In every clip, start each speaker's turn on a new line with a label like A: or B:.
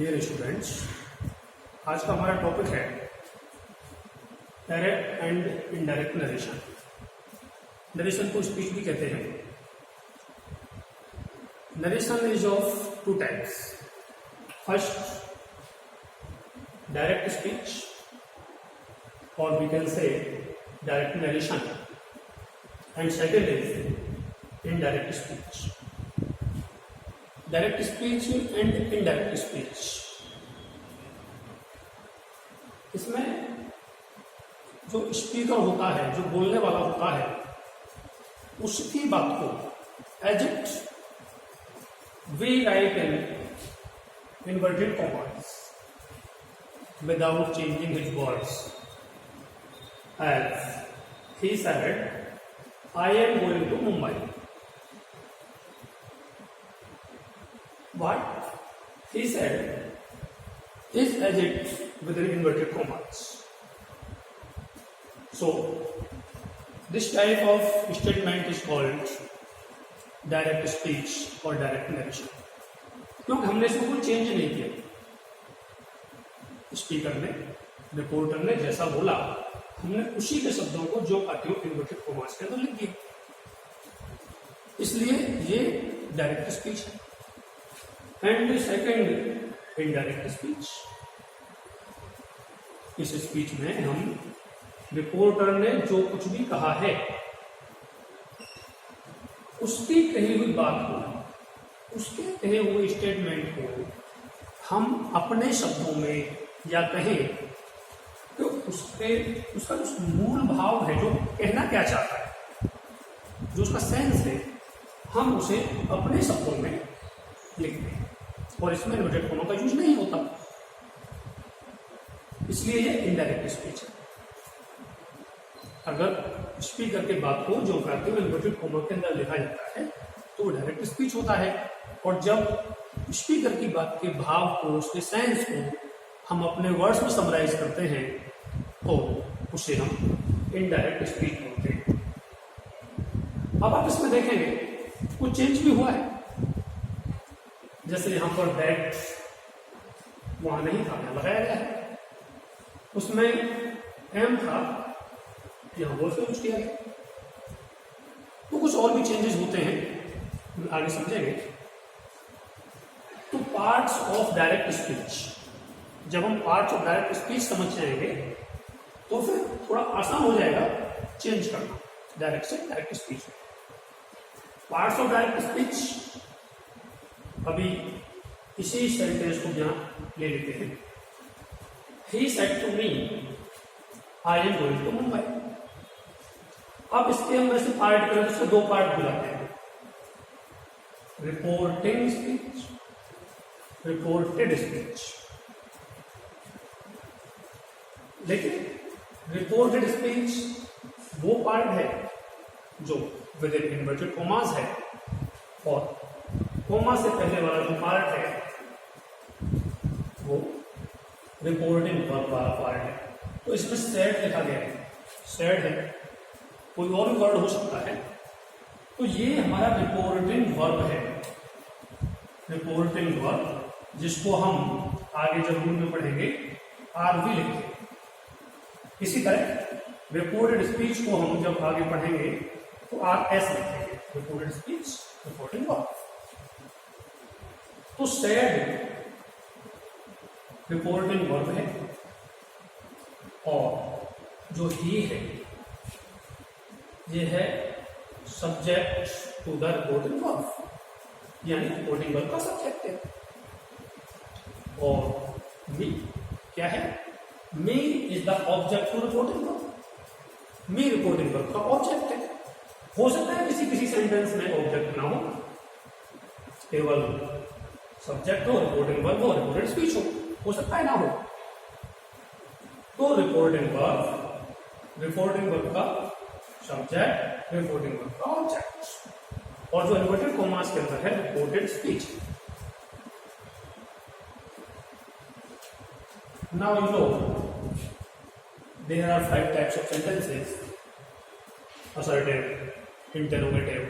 A: Dear students, आज का हमारा टॉपिक है direct and indirect narration. Narration को स्पीच भी कहते हैं। Narration is of two types. First, direct speech, और we can say direct narration, and second is indirect speech. Direct speech and indirect speech, इसमें जो स्पीकर होता है, जो बोलने वाला होता है, उसकी बात को as it we write in inverted commas without changing his words. As he said, I am going to Mumbai. What he said is as it within inverted commas. So, this type of statement is called direct speech or direct narration. क्योंकि हमने इसमें कोई change नहीं किया। Speaker ने, reporter ने जैसा बोला, हमने उसी के शब्दों को जो आते हो इन्वर्टेड कॉमास के अंदर लिख दिया। इसलिए ये डायरेक्ट स्पीच है। And second, indirect speech. इस स्पीच में हम रिपोर्टर ने जो कुछ भी कहा है, उसकी कही हुई बात को, उसके कहे हुए स्टेटमेंट को हम अपने शब्दों में या कहें तो उसका जो मूल भाव है, जो कहना क्या चाहता है, जो उसका सेंस है, हम उसे अपने शब्दों में लिखते हैं। और इसमें इन्वर्टेड कॉमा का यूज नहीं होता, इसलिए ये इनडायरेक्ट स्पीच है। अगर स्पीकर के बात को जो करते हुए इन्वर्टेड कॉमा के अंदर लिखा जाता है तो वो डायरेक्ट स्पीच होता है। और जब स्पीकर की बात के भाव को, उसके सेंस को हम अपने वर्ड्स में समराइज करते हैं तो उसे हम इनडायरेक्ट स्पीच बोलते हैं। अब आप इसमें देखेंगे कुछ चेंज भी हुआ है। जैसे यहां पर दैट वहां नहीं था, यहां लगाया गया है। उसमें एम था, यहां वो यूज किया गया। तो कुछ और भी चेंजेस होते हैं, आगे समझेंगे। तो पार्ट्स ऑफ डायरेक्ट स्पीच, जब हम पार्ट्स ऑफ डायरेक्ट स्पीच समझ जाएंगे तो फिर थोड़ा आसान हो जाएगा चेंज करना डायरेक्ट से direct speech. Parts of direct speech, अभी इसी सेंटेंस को यहां ले लेते हैं। He said to me, I am going to Mumbai। अब इसके हम ऐसे पार्ट करें तो इसको दो पार्ट बुलाते हैं, रिपोर्टिंग स्पीच, रिपोर्टेड स्पीच। लेकिन रिपोर्टेड स्पीच वो पार्ट है जो विद इन इनवर्टेड कॉमास है, और कोमा से पहले वाला जो पार्ट है वो रिपोर्टिंग वर्ब वाला पार्ट है। तो इसमें सेड लिखा गया है, सेड है, कोई और भी वर्ड हो सकता है। तो ये हमारा रिपोर्टिंग वर्ब है, रिपोर्टिंग वर्ब, जिसको हम आगे जब रूल में पढ़ेंगे आरवी लिखते हैं। इसी तरह रिपोर्टेड स्पीच को हम जब आगे पढ़ेंगे तो आरएस लिखेंगे, रिपोर्टेड स्पीच, रिपोर्टिंग वर्ब। तो सेड रिपोर्टिंग वर्ब है, और जो ही है ये है subject to the reporting verb, यानी रिपोर्टिंग वर्ब का सब्जेक्ट है। और मी क्या है? Me is the object to reporting verb. Me reporting verb का ऑब्जेक्ट है। हो सकता है किसी किसी सेंटेंस में ऑब्जेक्ट ना हो, केवल सब्जेक्ट हो, रिपोर्टिंग वर्ब हो, रिपोर्टेड स्पीच हो सकता है ना हो। तो रिपोर्टिंग वर्ब का सब्जेक्ट, रिपोर्टिंग वर्ब का ऑब्जेक्ट, और जो इन्वर्टेड कॉमास के अंदर है reported speech. Now you know there are 5 types of sentences: assertive, interrogative,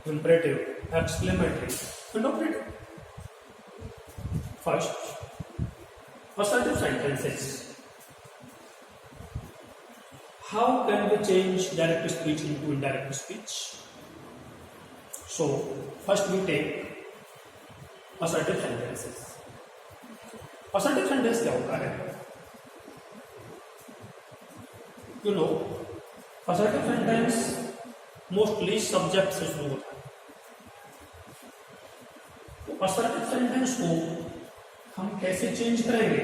A: imperative, exclamative, and operative. First, Assertive sentences. How can we change direct speech into indirect speech? So, first we take assertive sentences. Assertive sentence क्या होता है? You know, assertive sentence mostly subject से शुरू होता है. तो assertive sentence को हम कैसे चेंज करेंगे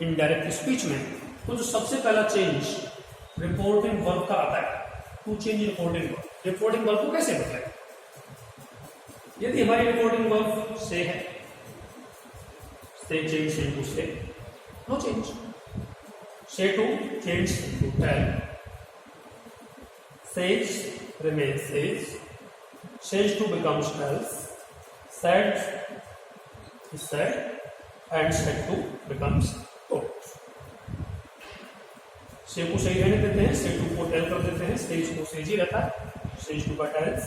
A: इनडायरेक्ट स्पीच में? तो जो सबसे पहला चेंज रिपोर्टिंग वर्ब का आता है, to change reporting verb. Reporting verb को कैसे बदलें? यदि हमारी रिपोर्टिंग वर्ब से है, say change into say, no change. Say to change into tell, says remains says to becomes tells, said is said, and said to becomes told. से को सही रहने देते हैं, से टू को टेल कर देते हैं, सेज को सेज ही रहता है, सेज टू का टेल्स,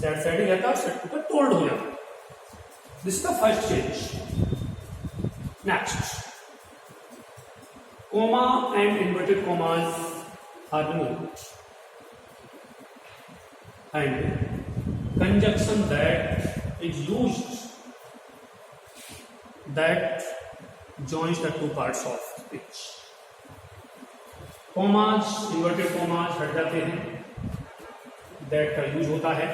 A: सैड सैड ही रहता है, सेड टू का टोल्ड हो जाता है. This is the first change. Next, comma and inverted commas are removed, and conjunction that is used that joins the two parts of speech. commas, inverted commas हट जाते हैं, that का use होता है.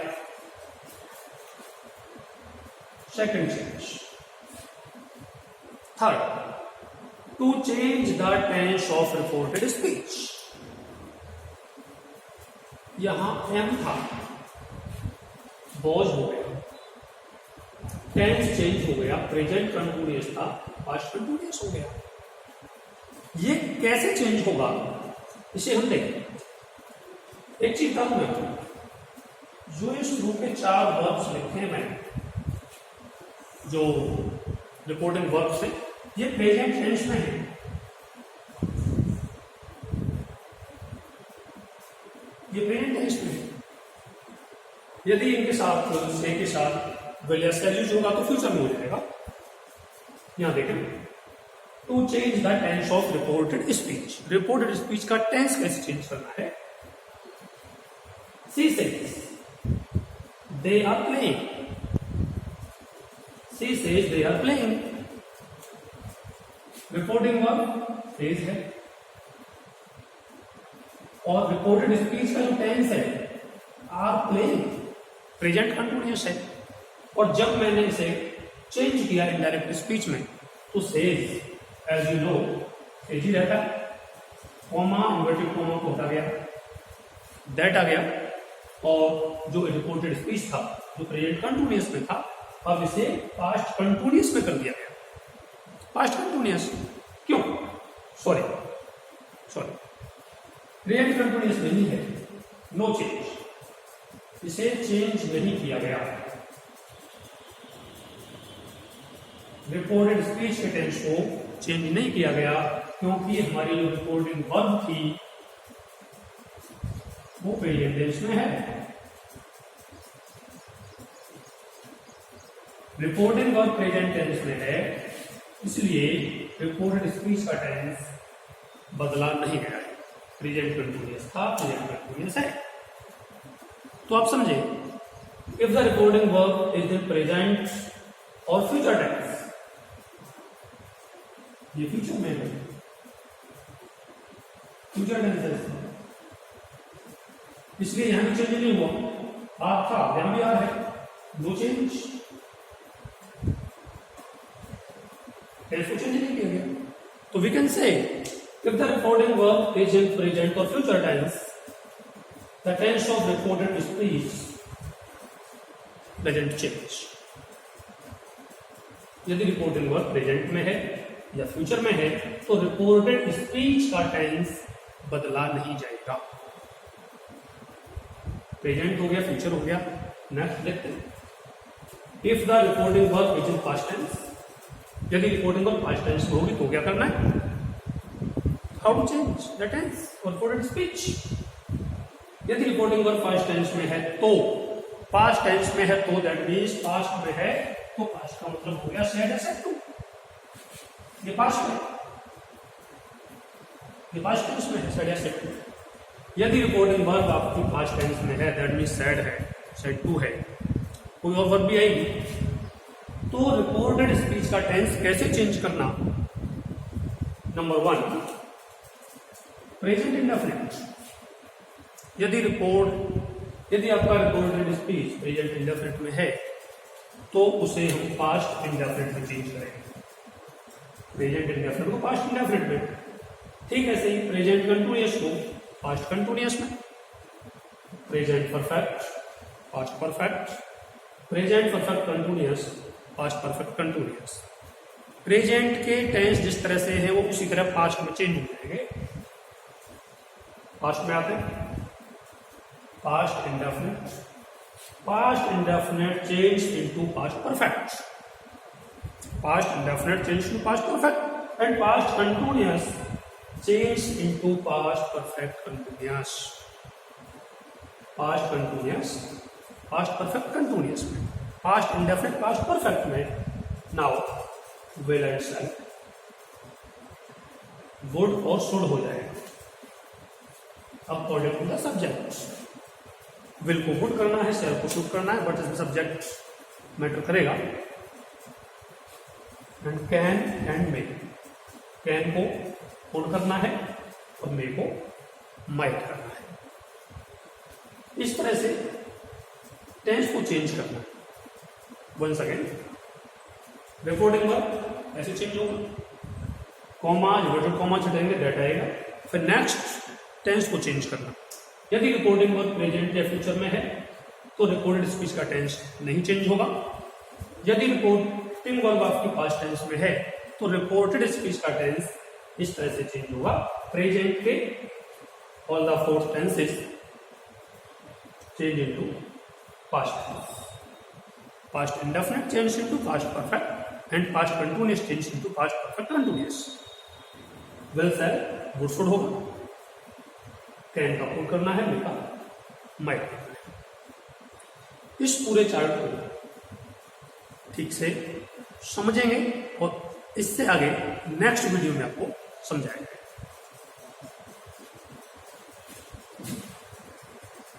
A: Second change. Third, to change the tense of reported speech. यहां M था, was हो गया, टेंस चेंज हो गया, प्रेजेंट कंटिन्यूअस था, पास्ट कंटिन्यूअस हो गया. ये कैसे चेंज होगा इसे हम देखें. एक चीज बताऊं मैं, जो ये शुरू के 4 वर्ब्स लिखे हैं मैंने, जो रिपोर्टिंग वर्ब्स है, ये प्रेजेंट टेंस में है. ये प्रेजेंट टेंस में है. यदि इनके साथ से के साथ वेलियस का यूज होगा तो फ्यूचर में हो जाएगा. यहां देखें, to change the tense of reported speech. Reported speech का टेंस कैसे चेंज करना है? She says they are playing. She says they are playing. Reporting verb says है, और रिपोर्टेड स्पीच का जो टेंस है आर प्लेइंग, प्रेजेंट कंटिन्यूअस है. और जब मैंने इसे चेंज किया इनडायरेक्ट स्पीच में, तो says as you know says ही रहता है. कॉमा, इन्वर्टेड कॉमा को हटा गया, दैट आ गया, और जो रिपोर्टेड स्पीच था, जो प्रेजेंट कंटिन्यूअस में था, अब इसे पास्ट कंटिन्यूअस में कर दिया गया. पास्ट कंटिन्यूअस क्यों? सॉरी, प्रेजेंट कंटिन्यूअस नहीं है, नो चेंज. इसे चेंज नहीं किया गया. रिपोर्टेड स्पीच के टेंस को चेंज नहीं किया गया, क्योंकि हमारी जो रिपोर्टिंग वर्ब थी वो प्रेजेंट टेंस में है. रिपोर्टिंग वर्ब प्रेजेंट टेंस में है, इसलिए रिपोर्टेड स्पीच का टेंस बदला नहीं गया है. प्रेजेंट कंटिन्यूअस था, प्रेजेंट कंटिन्यूअस है. तो आप समझे, if the reporting verb is in present और फ्यूचर टेंस, ये फ्यूचर में है, फ्यूचर टेंस है, इसलिए यहां भी चेंज नहीं हुआ. आप था, यहां भी आ है, नो चेंज. टेंस को चेंज नहीं किया गया. तो we can say if the reporting verb is in present और future tense, the tense of reported speech doesn't change. यदि रिपोर्टिंग वर्ब प्रेजेंट में है या फ्यूचर में है, तो रिपोर्टेड स्पीच का टेंस बदला नहीं जाएगा. प्रेजेंट हो गया, फ्यूचर हो गया. नेक्स्ट देखते हैं. If the reporting verb is in past tense, यदि रिपोर्टिंग वर्ब पास्ट टेंस में होगी तो क्या करना है? How to change the tense और रिपोर्टेड स्पीच. यदि रिपोर्टिंग वर्ब पास्ट टेंस में है तो, पास्ट टेंस में है तो दैट मीन्स पास्ट में है तो पास्ट का मतलब हो गया सेड या सेड टू. ये पास्ट है, ये पास्ट टेंस में है, सेड या सेड टू। यदि रिपोर्टिंग वर्ब आपकी पास्ट टेंस में है, दैट मीन्स सेड है, सेड टू है, कोई और वर्ब भी आएगी, तो रिपोर्टेड स्पीच का टेंस कैसे चेंज करना? Number 1, present indefinite. यदि आपका रिपोर्टेड स्पीच प्रेजेंट इंडेफिनिट में है तो उसे हम पास्ट इंडेफिनिट में चेंज करेंगे। प्रेजेंट इंडेफिनिट को पास्ट इंडेफिनिट में, ठीक है। ऐसे ही प्रेजेंट कंटिन्यूअस को पास्ट कंटिन्यूअस में, present perfect past perfect, present perfect continuous past perfect continuous. Present के टेंस जिस तरह से है वो उसी तरह पास्ट में चेंज हो जाएंगे। पास्ट में आते हैं, past indefinite, past indefinite change into past perfect, past indefinite change to past perfect, and past continuous change into past perfect continuous. Past continuous past perfect continuous में, पास्ट इंडेफिनिट पास्ट परफेक्ट में। Now will and shall, would और should हो जाएगा according to the subject. Will को would करना है, shall को should करना है, बट इसमें सब्जेक्ट मैटर करेगा। And can and may, can को वुड करना है और मे को माइट करना है। इस तरह से टेंस को चेंज करना है। वंस अगेन, रिपोर्टिंग वर्ब ऐसे चेंज होगा, कॉमा इन्वर्टेड कॉमा छटेंगे, दैट आएगा। फिर नेक्स्ट टेंस को चेंज करना। यदि रिपोर्टिंग वर्ब प्रेजेंट या फ्यूचर में है तो रिपोर्टेड स्पीच का टेंस नहीं चेंज होगा। यदि रिपोर्टिंग वर्ब आपकी पास्ट टेंस में है तो रिपोर्टेड स्पीच का टेंस इस तरह से चेंज होगा। प्रेजेंट के all the 4 tenses change into past tense, past indefinite change into past perfect, and past continuous change into past perfect continuous. Will shall would should होगा, कैन का put करना है, मे का माइट करना है। इस पूरे चार्ट को ठीक से समझेंगे और इससे आगे नेक्स्ट वीडियो में आपको समझाएंगे।